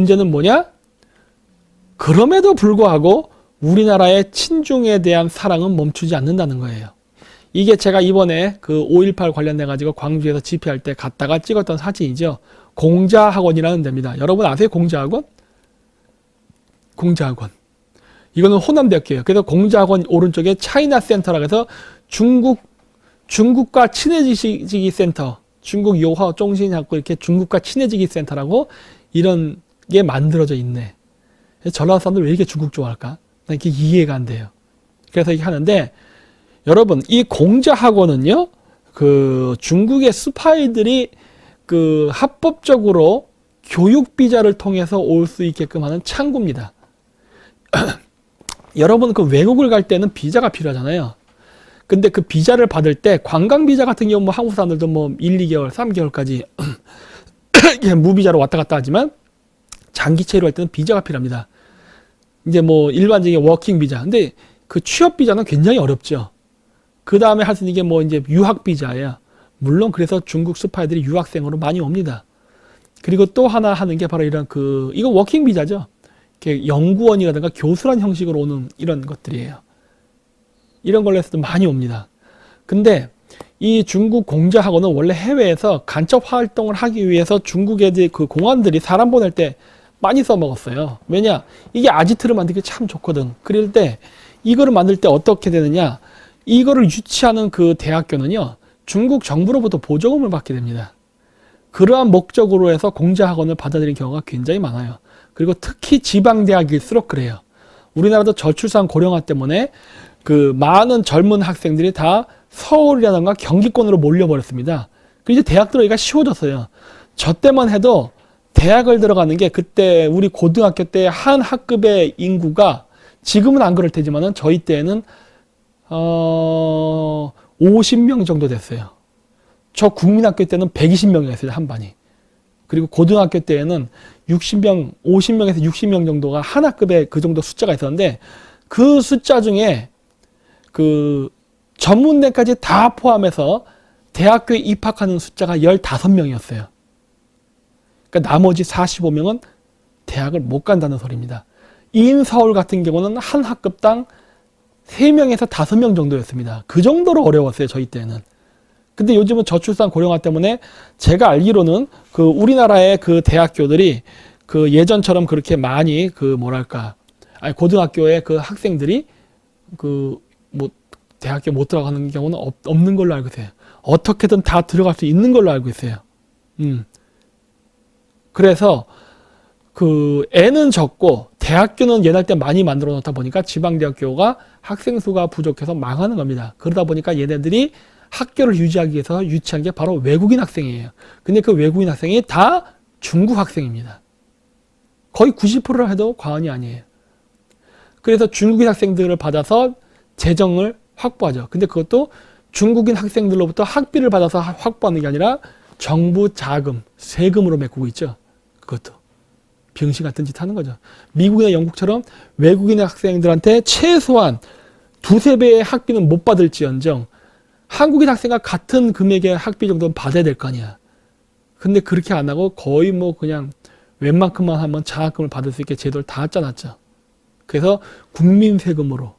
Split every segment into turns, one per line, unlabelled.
문제는 뭐냐? 그럼에도 불구하고 우리나라의 친중에 대한 사랑은 멈추지 않는다는 거예요. 이게 제가 이번에 그 5.18 관련돼 가지고 광주에서 집회할 때 갔다가 찍었던 사진이죠. 공자학원이라는 데입니다. 여러분 아세요? 공자학원? 공자학원. 이거는 호남대학교예요. 그래서 공자학원 오른쪽에 차이나 센터라고 해서 중국과 친해지기 센터, 중국 요하 종신학교 이렇게 중국과 친해지기 센터라고 이런 게 만들어져 있네. 전라도 사람들 왜 이렇게 중국 좋아할까? 난 이게 이해가 안 돼요. 그래서 이렇게 하는데, 여러분, 이 공자학원은요, 그 중국의 스파이들이 그 합법적으로 교육 비자를 통해서 올 수 있게끔 하는 창구입니다. 여러분, 그 외국을 갈 때는 비자가 필요하잖아요. 근데 그 비자를 받을 때 관광 비자 같은 경우 뭐 한국 사람들도 뭐 1, 2개월, 3개월까지 무비자로 왔다 갔다 하지만 장기 체류할 때는 비자가 필요합니다. 이제 뭐 일반적인 워킹 비자. 근데 그 취업 비자는 굉장히 어렵죠. 그 다음에 할 수 있는 게 뭐 이제 유학 비자예요. 물론 그래서 중국 스파이들이 유학생으로 많이 옵니다. 그리고 또 하나 하는 게 바로 이런 이거 워킹 비자죠. 이렇게 연구원이라든가 교수란 형식으로 오는 이런 것들이에요. 이런 걸로 해서도 많이 옵니다. 근데 이 중국 공자학원은 원래 해외에서 간첩 활동을 하기 위해서 중국의 그 공안들이 사람 보낼 때 많이 써먹었어요. 왜냐? 이게 아지트를 만들기 참 좋거든. 그럴 때 이거를 만들 때 어떻게 되느냐? 이거를 유치하는 그 대학교는요, 중국 정부로부터 보조금을 받게 됩니다. 그러한 목적으로 해서 공자학원을 받아들인 경우가 굉장히 많아요. 그리고 특히 지방대학일수록 그래요. 우리나라도 저출산 고령화 때문에 그 많은 젊은 학생들이 다 서울이라든가 경기권으로 몰려버렸습니다. 그리고 이제 대학 들어가기가 쉬워졌어요. 저 때만 해도 대학을 들어가는 게 그때 우리 고등학교 때 한 학급의 인구가 지금은 안 그럴 테지만은 저희 때에는 50명 정도 됐어요. 저 국민학교 때는 120명이었어요, 한 반이. 그리고 고등학교 때에는 60명, 50명에서 60명 정도가 한 학급에 그 정도 숫자가 있었는데 그 숫자 중에 그 전문대까지 다 포함해서 대학교에 입학하는 숫자가 15명이었어요. 그러니까 나머지 45명은 대학을 못 간다는 소리입니다. 인서울 같은 경우는 한 학급당 3명에서 5명 정도였습니다. 그 정도로 어려웠어요, 저희 때는. 근데 요즘은 저출산 고령화 때문에 제가 알기로는 그 우리나라의 그 대학교들이 그 예전처럼 그렇게 많이 고등학교에 그 학생들이 대학교 못 들어가는 경우는 없는 걸로 알고 있어요. 어떻게든 다 들어갈 수 있는 걸로 알고 있어요. 그래서 그 애는 적고 대학교는 옛날 때 많이 만들어 놓다 보니까 지방대학교가 학생 수가 부족해서 망하는 겁니다. 그러다 보니까 얘네들이 학교를 유지하기 위해서 유치한 게 바로 외국인 학생이에요. 근데 그 외국인 학생이 다 중국 학생입니다. 거의 90%라 해도 과언이 아니에요. 그래서 중국인 학생들을 받아서 재정을 확보하죠. 근데 그것도 중국인 학생들로부터 학비를 받아서 확보하는 게 아니라 정부 자금, 세금으로 메꾸고 있죠. 그것도 병신 같은 짓 하는 거죠. 미국이나 영국처럼 외국인 학생들한테 최소한 2~3배의 학비는 못 받을지언정 한국인 학생과 같은 금액의 학비 정도는 받아야 될 거 아니야. 근데 그렇게 안 하고 거의 뭐 그냥 웬만큼만 하면 장학금을 받을 수 있게 제도를 다 짜놨죠. 그래서 국민 세금으로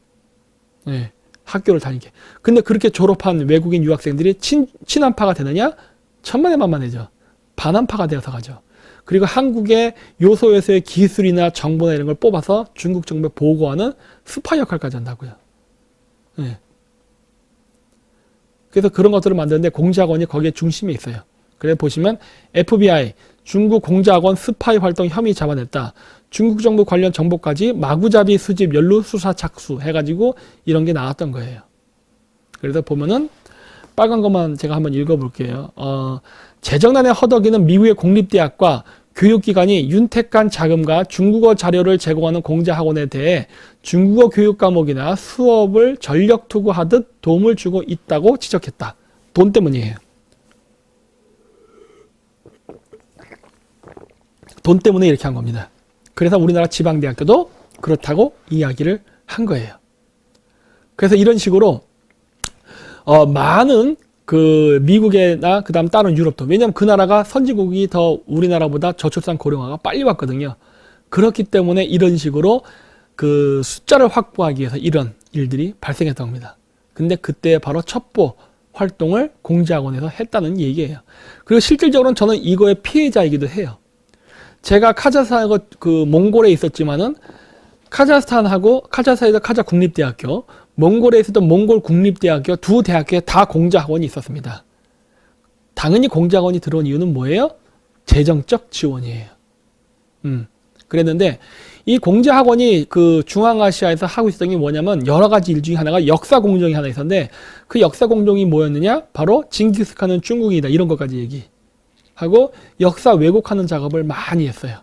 학교를 다니게. 근데 그렇게 졸업한 외국인 유학생들이 친한파가 되느냐? 천만에만만해져. 반한파가 되어서 가죠. 그리고 한국의 요소에서의 기술이나 정보나 이런 걸 뽑아서 중국 정부에 보고하는 스파이 역할까지 한다고요. 그래서 그런 것들을 만드는데 공자학원이 거기에 중심에 있어요. 그래서 보시면 FBI, 중국 공자학원 스파이 활동 혐의 잡아냈다. 중국 정부 관련 정보까지 마구잡이 수집, 연루, 수사, 착수 해가지고 이런 게 나왔던 거예요. 그래서 보면은 빨간 것만 제가 한번 읽어볼게요. 재정난에 허덕이는 미국의 공립대학과 교육기관이 윤택한 자금과 중국어 자료를 제공하는 공자학원에 대해 중국어 교육 과목이나 수업을 전력 투구하듯 도움을 주고 있다고 지적했다. 돈 때문이에요. 돈 때문에 이렇게 한 겁니다. 그래서 우리나라 지방대학교도 그렇다고 이야기를 한 거예요. 그래서 이런 식으로 많은 그 미국이나 그다음 다른 유럽도, 왜냐하면 그 나라가 선진국이 더 우리나라보다 저출산 고령화가 빨리 왔거든요. 그렇기 때문에 이런 식으로 그 숫자를 확보하기 위해서 이런 일들이 발생했던 겁니다. 근데 그때 바로 첩보 활동을 공제학원에서 했다는 얘기예요. 그리고 실질적으로는 저는 이거의 피해자이기도 해요. 제가 카자흐스탄하고 그 몽골에 있었지만은 카자흐스탄에서 카자 국립대학교, 몽골에 있었던 몽골 국립대학교 두 대학교에 다 공제학원이 있었습니다. 당연히 공제학원이 들어온 이유는 뭐예요? 재정적 지원이에요. 그랬는데 이 공제학원이 그 중앙아시아에서 하고 있었던 게 뭐냐면 여러 가지 일 중에 하나가 역사 공정이 하나 있었는데 그 역사 공정이 뭐였느냐? 바로 징기스칸은 중국이다 이런 것까지 얘기하고 역사 왜곡하는 작업을 많이 했어요.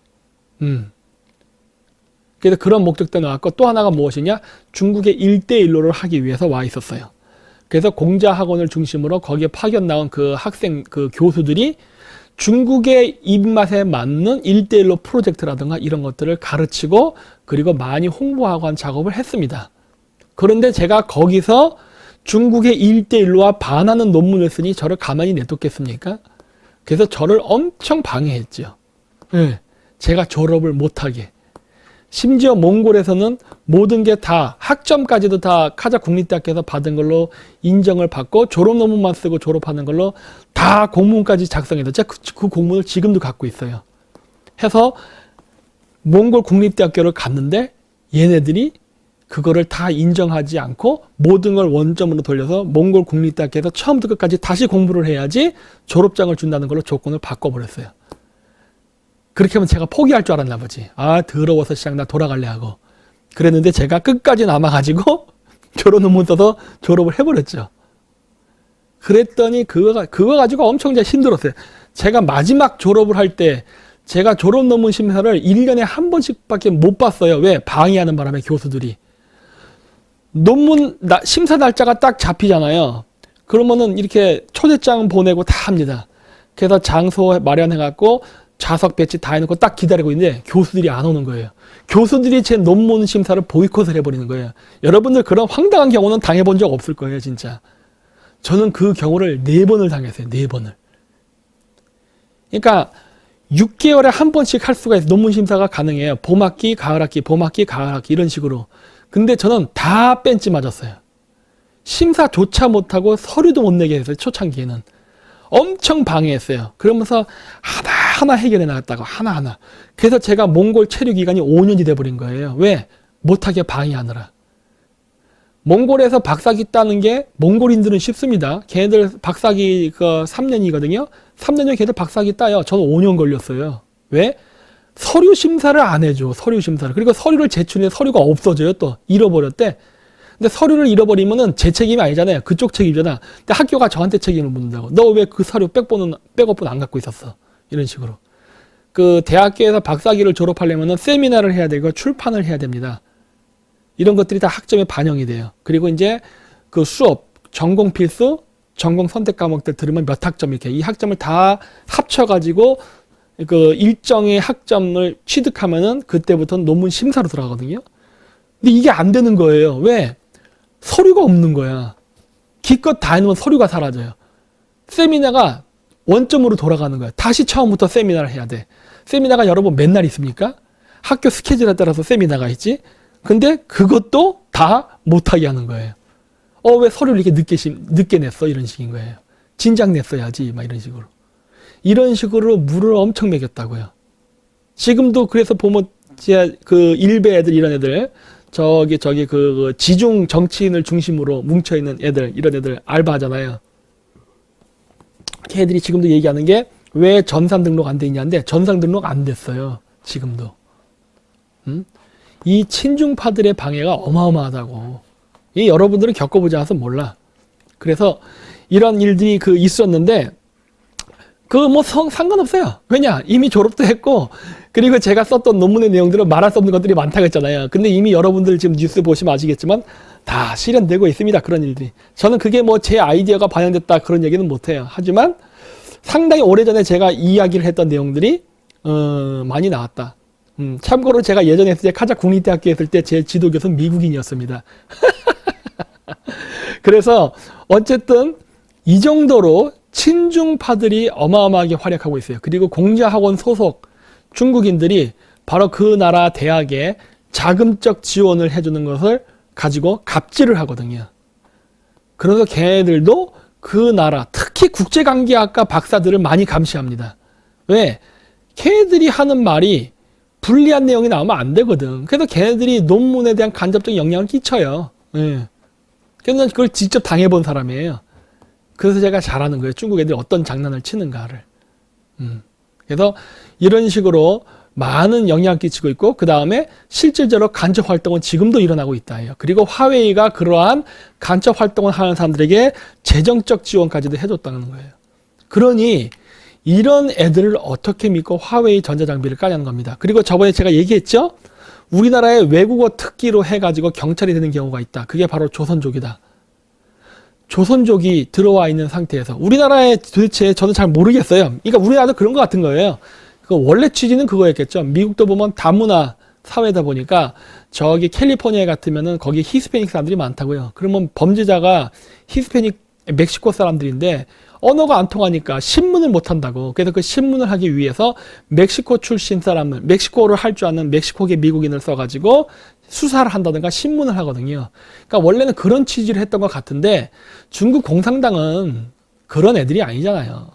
그래서 그런 목적도 나왔고 또 하나가 무엇이냐? 중국의 1대1로를 하기 위해서 와 있었어요. 그래서 공자학원을 중심으로 거기에 파견 나온 그 학생, 그 교수들이 중국의 입맛에 맞는 1대1로 프로젝트라든가 이런 것들을 가르치고 그리고 많이 홍보하고 한 작업을 했습니다. 그런데 제가 거기서 중국의 1대1로와 반하는 논문을 쓰니 저를 가만히 내뒀겠습니까? 그래서 저를 엄청 방해했죠. 네, 제가 졸업을 못하게. 심지어 몽골에서는 모든 게 다 학점까지도 다 카자 국립대학교에서 받은 걸로 인정을 받고 졸업 논문만 쓰고 졸업하는 걸로 다 공문까지 작성해서 제가 그 공문을 지금도 갖고 있어요. 해서 몽골 국립대학교를 갔는데 얘네들이 그거를 다 인정하지 않고 모든 걸 원점으로 돌려서 몽골 국립대학교에서 처음부터 끝까지 다시 공부를 해야지 졸업장을 준다는 걸로 조건을 바꿔버렸어요. 그렇게 하면 제가 포기할 줄 알았나 보지. 아, 더러워서 시장 나 돌아갈래 하고. 그랬는데 제가 끝까지 남아가지고 졸업 논문 써서 졸업을 해버렸죠. 그랬더니 그거 가지고 엄청 제가 힘들었어요. 제가 마지막 졸업을 할 때 제가 졸업 논문 심사를 1년에 한 번씩밖에 못 봤어요. 왜? 방해하는 바람에 교수들이. 논문 심사 날짜가 딱 잡히잖아요. 그러면은 이렇게 초대장 보내고 다 합니다. 그래서 장소 마련해갖고 좌석 배치 다 해놓고 딱 기다리고 있는데 교수들이 안 오는 거예요. 교수들이 제 논문 심사를 보이콧을 해버리는 거예요. 여러분들 그런 황당한 경우는 당해본 적 없을 거예요, 진짜. 저는 그 경우를 4번을 당했어요, 4번을. 그러니까 6개월에 한 번씩 할 수가 있어요. 논문 심사가 가능해요. 봄학기, 가을학기, 봄학기, 가을학기 이런 식으로. 근데 저는 다 뺀지 맞았어요. 심사조차 못하고 서류도 못 내게 했어요, 초창기에는. 엄청 방해했어요. 그러면서 하나하나 해결해 나갔다고 하나하나. 그래서 제가 몽골 체류 기간이 5년이 돼버린 거예요. 왜? 못하게 방해하느라. 몽골에서 박사기 따는 게 몽골인들은 쉽습니다. 걔네들 박사기 3년이거든요. 3년이면 걔네들 박사기 따요. 저는 5년 걸렸어요. 왜? 서류 심사를 안 해줘. 서류 심사를. 그리고 서류를 제출해 서류가 없어져요. 또 잃어버렸대. 근데 서류를 잃어버리면은 제 책임이 아니잖아요. 그쪽 책임이잖아. 근데 학교가 저한테 책임을 묻는다고. 너 왜 그 서류 백업본 안 갖고 있었어? 이런 식으로. 그 대학교에서 박사기를 졸업하려면은 세미나를 해야 되고 출판을 해야 됩니다. 이런 것들이 다 학점에 반영이 돼요. 그리고 이제 그 수업, 전공 필수, 전공 선택 과목들 들으면 몇 학점 이렇게 이 학점을 다 합쳐가지고 그 일정의 학점을 취득하면은 그때부터는 논문 심사로 들어가거든요. 근데 이게 안 되는 거예요. 왜? 서류가 없는 거야. 기껏 다 해놓으면 서류가 사라져요. 세미나가 원점으로 돌아가는 거야. 다시 처음부터 세미나를 해야 돼. 세미나가 여러분 맨날 있습니까? 학교 스케줄에 따라서 세미나가 있지. 근데 그것도 다 못하게 하는 거예요. 왜 서류를 이렇게 늦게 냈어? 이런 식인 거예요. 진작 냈어야지. 막 이런 식으로. 이런 식으로 물을 엄청 먹였다고요. 지금도 그래서 보면 그 일베 애들 이런 애들 저기 그 지중 정치인을 중심으로 뭉쳐있는 애들 이런 애들 알바하잖아요. 걔들이 지금도 얘기하는 게 왜 전산 등록 안 돼 있냐는데 전산 등록 안 됐어요. 지금도. 이 친중파들의 방해가 어마어마하다고. 이 여러분들은 겪어보지 않아서 몰라. 그래서 이런 일들이 있었는데 상관없어요. 왜냐? 이미 졸업도 했고, 그리고 제가 썼던 논문의 내용들은 말할 수 없는 것들이 많다고 했잖아요. 근데 이미 여러분들 지금 뉴스 보시면 아시겠지만, 다 실현되고 있습니다. 그런 일들이. 저는 그게 제 아이디어가 반영됐다 그런 얘기는 못해요. 하지만, 상당히 오래전에 제가 이야기를 했던 내용들이, 많이 나왔다. 참고로 제가 예전에 카자 국립대학교에 있을 때 제 지도교수는 미국인이었습니다. 그래서, 어쨌든, 이 정도로 친중파들이 어마어마하게 활약하고 있어요. 그리고 공자학원 소속 중국인들이 바로 그 나라 대학에 자금적 지원을 해주는 것을 가지고 갑질을 하거든요. 그래서 걔네들도 그 나라, 특히 국제관계학과 박사들을 많이 감시합니다. 왜? 걔네들이 하는 말이 불리한 내용이 나오면 안 되거든. 그래서 걔네들이 논문에 대한 간접적 영향을 끼쳐요. 예. 그래서 그걸 직접 당해본 사람이에요. 그래서 제가 잘 아는 거예요. 중국 애들이 어떤 장난을 치는가를. 그래서 이런 식으로 많은 영향을 끼치고 있고, 그 다음에 실질적으로 간첩 활동은 지금도 일어나고 있다 해요. 그리고 화웨이가 그러한 간첩 활동을 하는 사람들에게 재정적 지원까지도 해줬다는 거예요. 그러니 이런 애들을 어떻게 믿고 화웨이 전자장비를 까냐는 겁니다. 그리고 저번에 제가 얘기했죠? 우리나라에 외국어 특기로 해가지고 경찰이 되는 경우가 있다. 그게 바로 조선족이다. 조선족이 들어와 있는 상태에서 우리나라에 도대체 저는 잘 모르겠어요. 그러니까 우리나라도 그런 것 같은 거예요. 원래 취지는 그거였겠죠. 미국도 보면 다문화 사회다 보니까 저기 캘리포니아 같으면은 거기 히스패닉 사람들이 많다고요. 그러면 범죄자가 히스패닉 멕시코 사람들인데 언어가 안 통하니까 신문을 못 한다고. 그래서 그 신문을 하기 위해서 멕시코 출신 사람을, 멕시코를 할 줄 아는 멕시코계 미국인을 써가지고 수사를 한다든가 신문을 하거든요. 그러니까 원래는 그런 취지를 했던 것 같은데 중국 공산당은 그런 애들이 아니잖아요.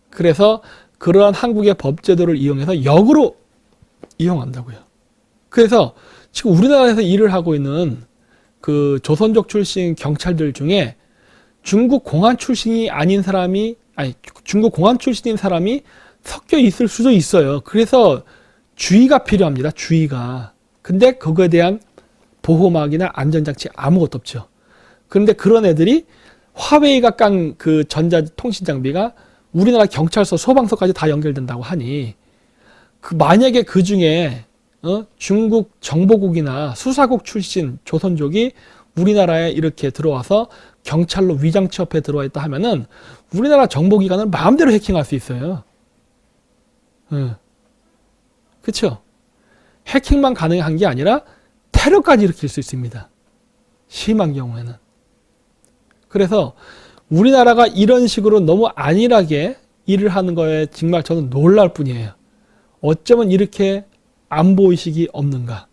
그래서 그러한 한국의 법제도를 이용해서 역으로 이용한다고요. 그래서 지금 우리나라에서 일을 하고 있는 그 조선족 출신 경찰들 중에 중국 공안 출신이 아닌 사람이, 아니, 중국 공안 출신인 사람이 섞여 있을 수도 있어요. 그래서 주의가 필요합니다. 주의가. 근데 그거에 대한 보호막이나 안전장치 아무것도 없죠. 그런데 그런 애들이 화웨이가 깐 그 전자통신 장비가 우리나라 경찰서, 소방서까지 다 연결된다고 하니 만약에 그 중에 중국 정보국이나 수사국 출신 조선족이 우리나라에 이렇게 들어와서 경찰로 위장 취업해 들어와 있다 하면은 우리나라 정보기관을 마음대로 해킹할 수 있어요. 그렇죠? 해킹만 가능한 게 아니라 테러까지 일으킬 수 있습니다. 심한 경우에는. 그래서 우리나라가 이런 식으로 너무 안일하게 일을 하는 거에 정말 저는 놀랄 뿐이에요. 어쩌면 이렇게 안보의식이 없는가.